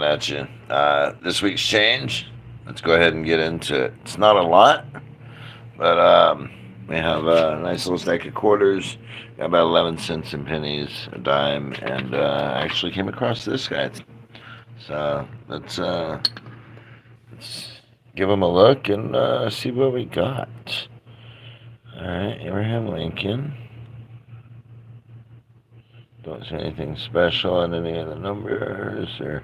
at you. This week's change. Let's go ahead and get into it. It's not a lot, but we have a nice little stack of quarters. Got about 11 cents and pennies, a dime, and I actually came across this guy. So let's give him a look and see what we got. All right, Abraham Lincoln. Don't see anything special on any of the numbers or.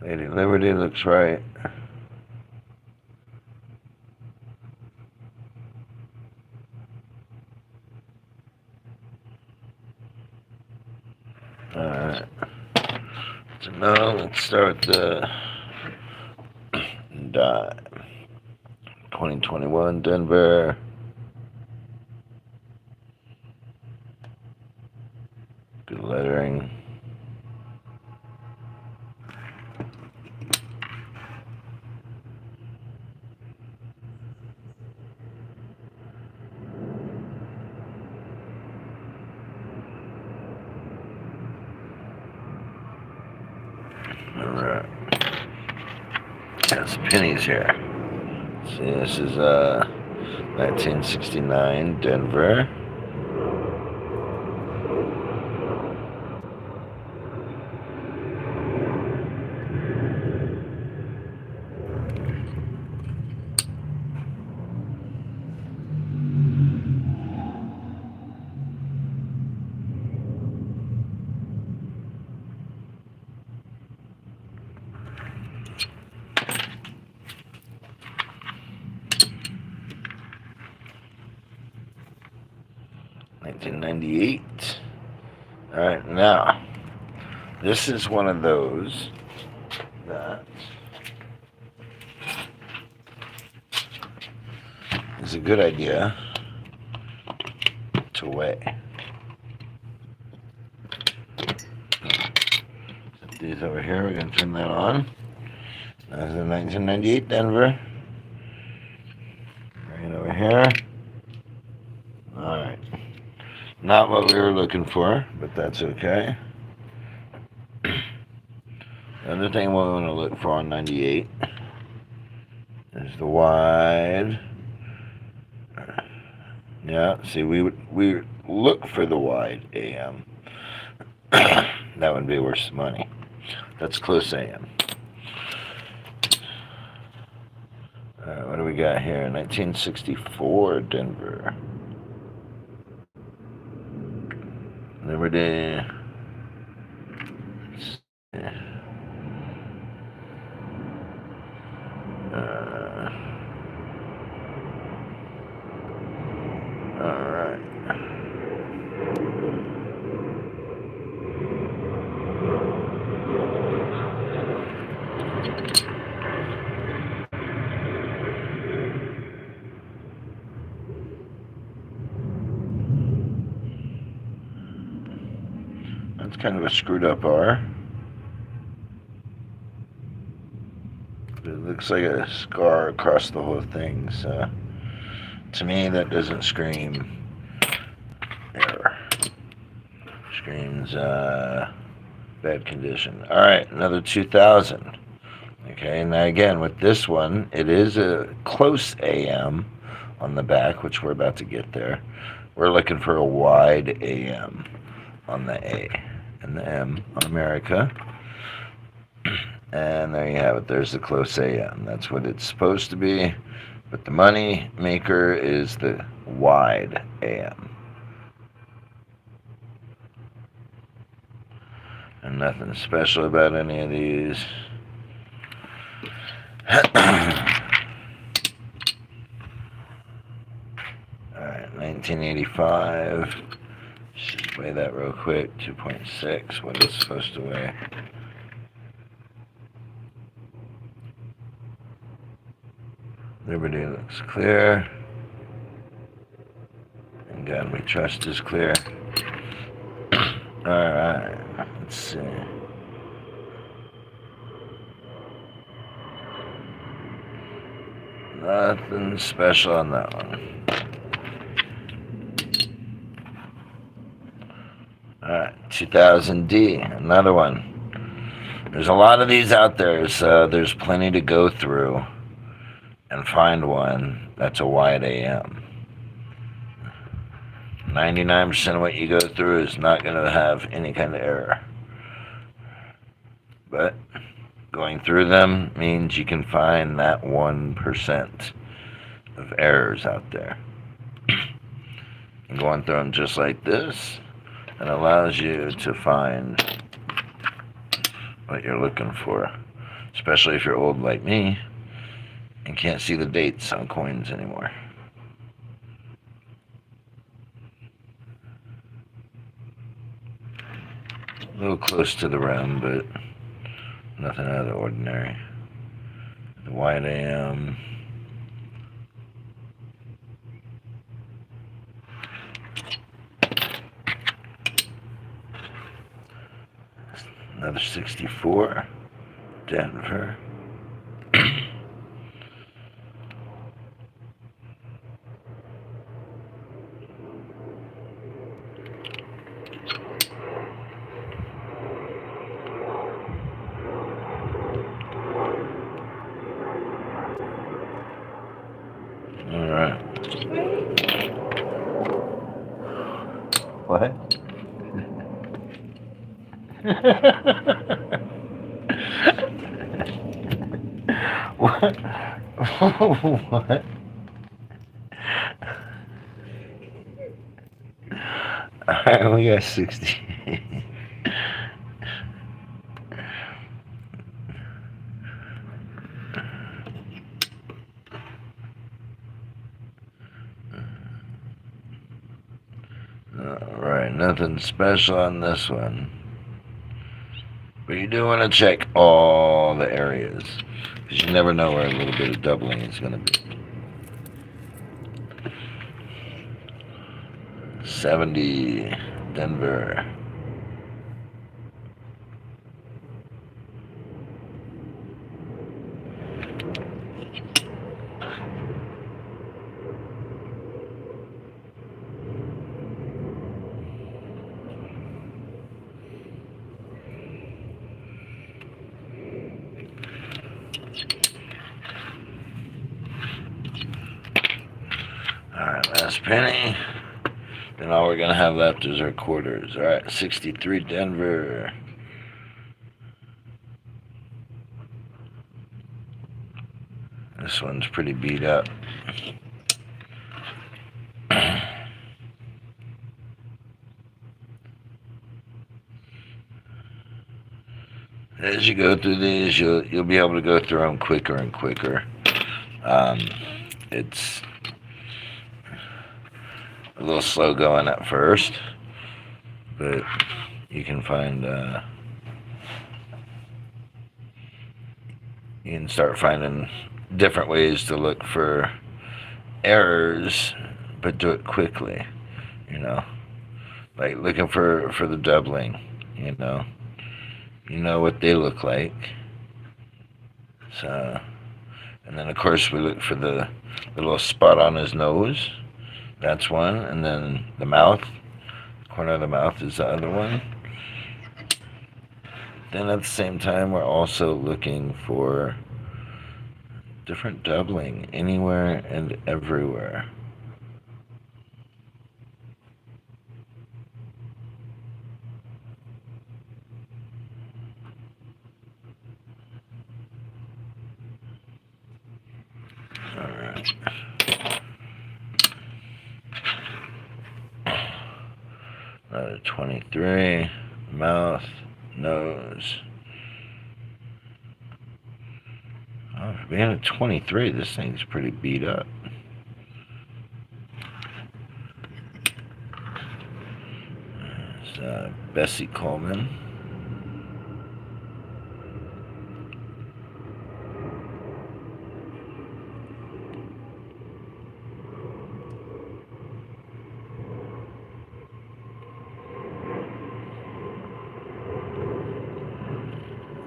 Lady Liberty looks right. Alright. So now let's start the dime. 2021 Denver. Good lettering. Alright. Got some pennies here. See, this is 1969 Denver. $19.98. All right, now this is one of those that is a good idea to weigh. Set these over here. We're gonna turn that on. That's the 1998 Denver. Bring it over here. All right. Not what we were looking for, but that's okay. The other thing we want to look for on 98 is the wide. Yeah, see, we look for the wide AM. That would be worth some money. That's close AM. All right, what do we got here? 1964 Denver. Liberty. Alright. That's kind of a screwed up R. But it looks like a scar across the whole thing, so to me that doesn't scream error. Screams bad condition. Alright, another 2000. Okay, now again with this one, it is a close AM on the back, which we're about to get there. We're looking for a wide AM on the A and the M on America. And there you have it. There's the close AM. That's what it's supposed to be. But the money maker is the wide AM. And nothing special about any of these. Alright, 1985. Just weigh that real quick. 2.6. What is it supposed to weigh? Liberty looks clear. And God we trust is clear. Alright, let's see. Nothing special on that one. Alright, 2000D, another one. There's a lot of these out there, so there's plenty to go through and find one that's a wide AM. 99% of what you go through is not going to have any kind of error. But going through them means you can find that 1% of errors out there. And going through them just like this, it allows you to find what you're looking for. Especially if you're old like me and can't see the dates on coins anymore. A little close to the rim, but nothing out of the ordinary. The wide AM. Another 64. Denver. Alright. What? What? What? Alright, we got 60. Alright, nothing special on this one. But you do want to check all the areas, because you never know where a little bit of doubling is going to be. 70, Denver. Alright, last penny. Then all we're going to have left is our quarters. Alright, 63 Denver. This one's pretty beat up. As you go through these, you'll be able to go through them quicker and quicker. It's a little slow going at first, but you can find you can start finding different ways to look for errors, but do it quickly. You know, like looking for the doubling. You know what they look like. So, and then of course we look for the little spot on his nose. That's one, and then the mouth, corner of the mouth is the other one. Then at the same time, we're also looking for different doubling anywhere and everywhere. All right. Another 23, mouth, nose. Oh, for being a 23, this thing's pretty beat up. There's Bessie Coleman.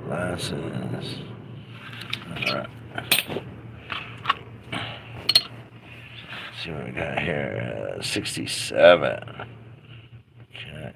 Glasses. All right. See what we got here. 67. Okay.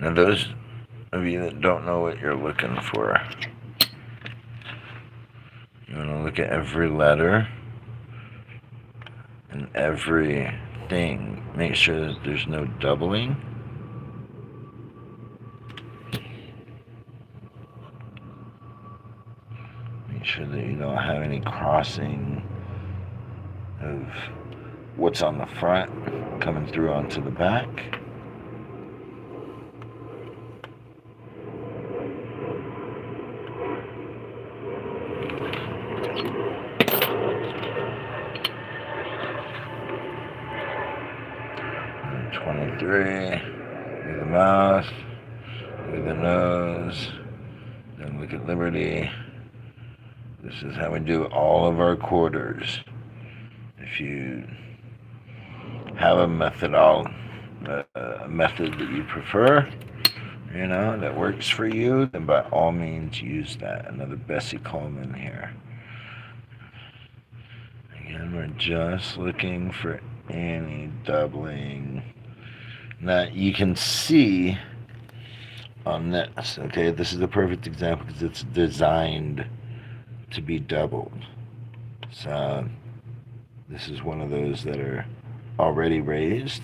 Now, those of you that don't know what you're looking for, you want to look at every letter and every thing. Make sure that there's no doubling. Make sure that you don't have any crossing of what's on the front coming through onto the back. And 23, look at the mouth, look at the nose, then look at Liberty. This is how we do all of our quarters. If you have a method that you prefer, that works for you, then by all means use that. Another Bessie Coleman here. Again, we're just looking for any doubling. Now you can see on this, okay, this is a perfect example because it's designed to be doubled. So this is one of those that are already raised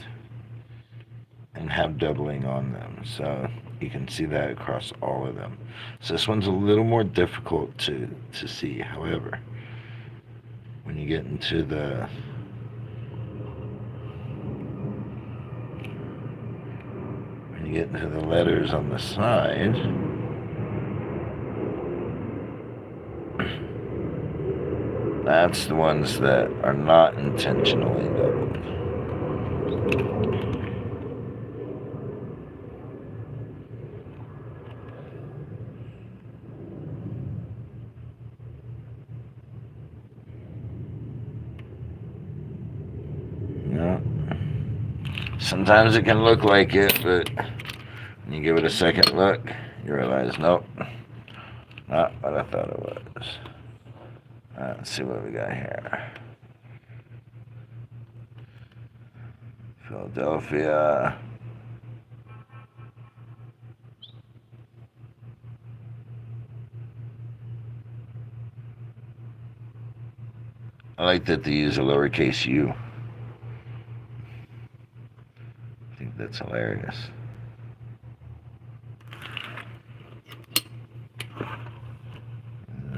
and have doubling on them. So you can see that across all of them. So this one's a little more difficult to see. However, when you get into the letters on the side, that's the ones that are not intentionally doubled. Sometimes it can look like it, but when you give it a second look, you realize, nope, not what I thought it was. Let's see what we got here. Philadelphia. I like that they use a lowercase u. I think that's hilarious.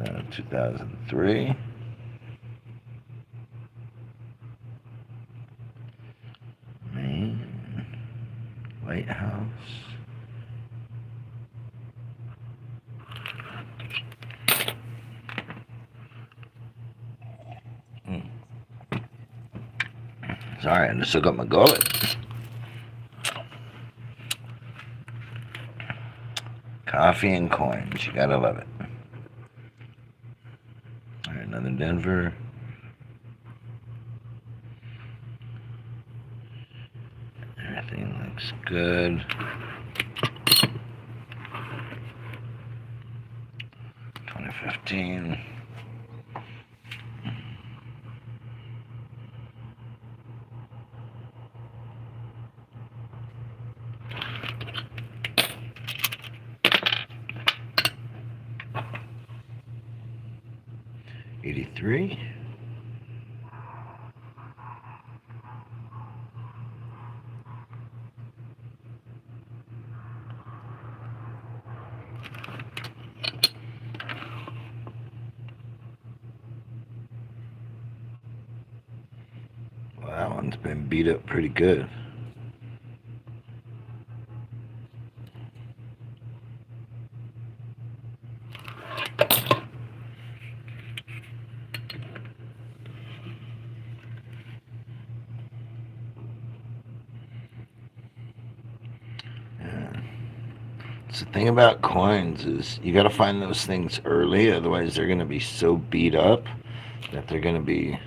Uh, 2003. Maine. White House. Sorry, I just took up my gullet. Coffee and coins. You gotta love it. All right, another Denver. Everything looks good. 2015. '83. Well, that one's been beat up pretty good. Yeah. So the thing about coins is you got to find those things early, otherwise they're going to be so beat up that they're going to be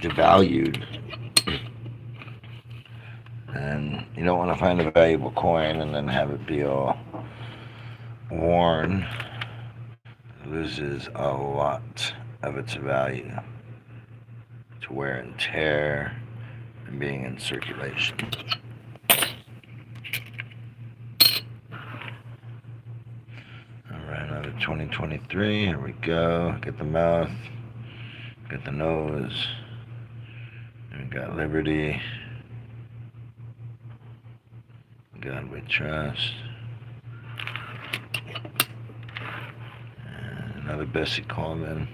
devalued. And you don't want to find a valuable coin and then have it be all worn. It loses a lot of its value to wear and tear and being in circulation. Alright, another 2023. Here we go. Get the mouth, get the nose, and we got Liberty. God we trust. And another Bessie Coleman.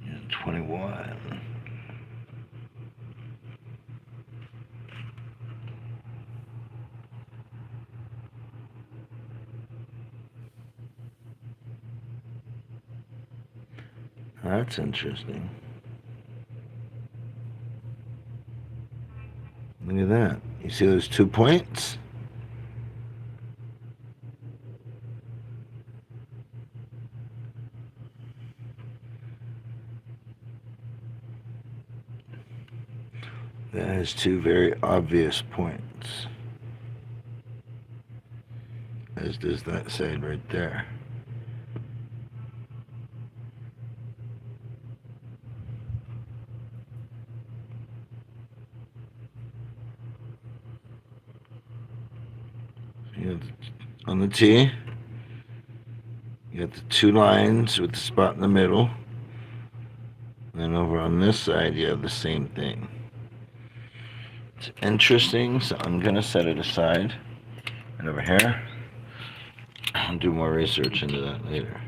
And 21. That's interesting. Look at that. You see those 2 points? That has 2 very obvious points. As does that side right there. On the T, you got the 2 lines with the spot in the middle. And then over on this side, you have the same thing. It's interesting, so I'm going to set it aside. And over here, I'll do more research into that later.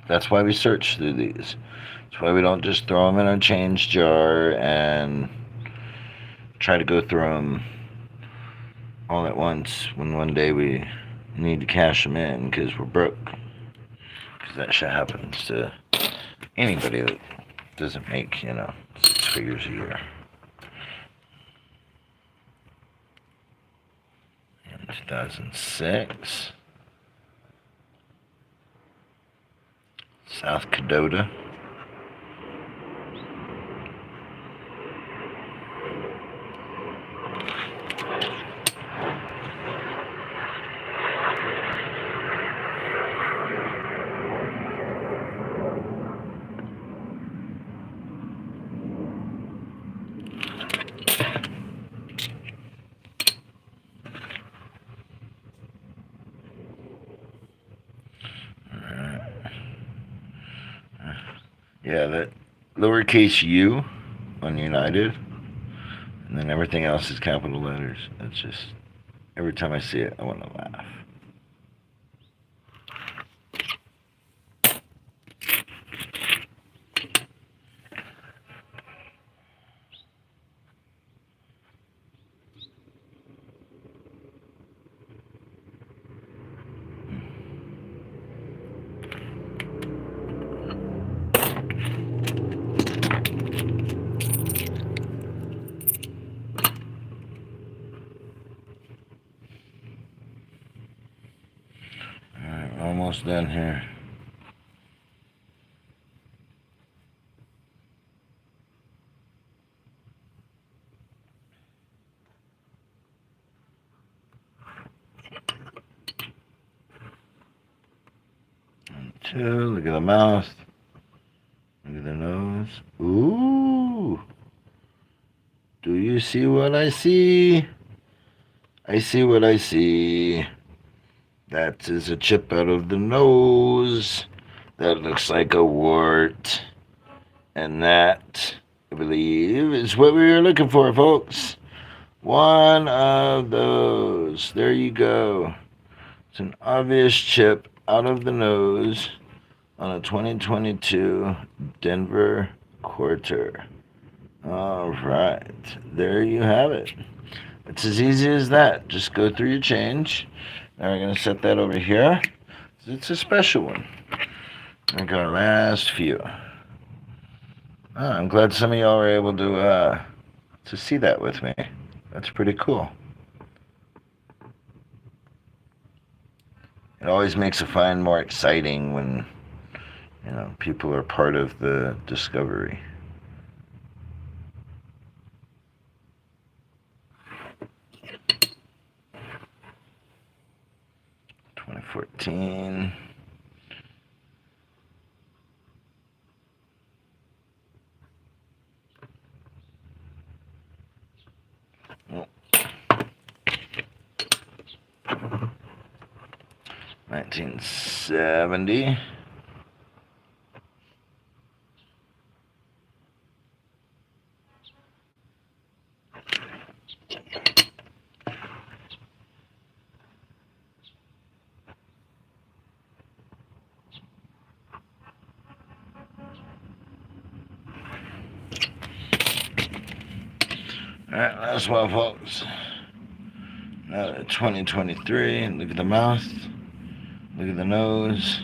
That's why we search through these. That's why we don't just throw them in a change jar and try to go through them all at once when one day we need to cash them in because we're broke. Because that shit happens to anybody that doesn't make, 6 figures a year. In 2006, South Cadota. Yeah, that lowercase u on United, and then everything else is capital letters. That's just, every time I see it, I want to laugh. Almost done here. And 2, look at the mouth. Look at the nose. Ooh. Do you see what I see? I see what I see. That is a chip out of the nose. That looks like a wart. And that, I believe, is what we were looking for, folks. One of those. There you go. It's an obvious chip out of the nose on a 2022 Denver Quarter. All right. There you have it. It's as easy as that. Just go through your change. Now we're going to set that over here. It's a special one. Like our last few. I'm glad some of y'all were able to see that with me. That's pretty cool. It always makes a find more exciting when, people are part of the discovery. $2014. Oh. 1970. Alright, last one, folks. Now 2023. Look at the mouth. Look at the nose.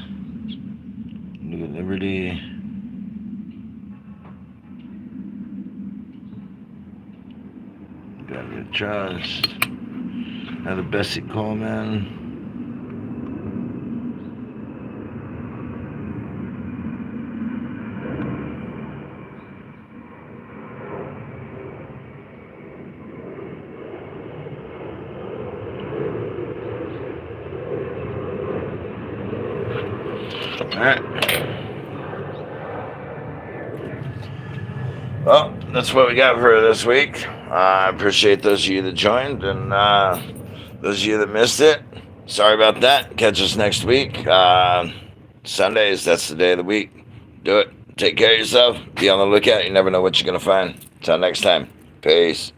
Look at Liberty. Got your trust. Another Bessie Coleman. Alright. Well, that's what we got for this week. I appreciate those of you that joined, and those of you that missed it, sorry about that. Catch us next week. Sundays, that's the day of the week. Do it. Take care of yourself. Be on the lookout. You never know what you're going to find. Until next time. Peace.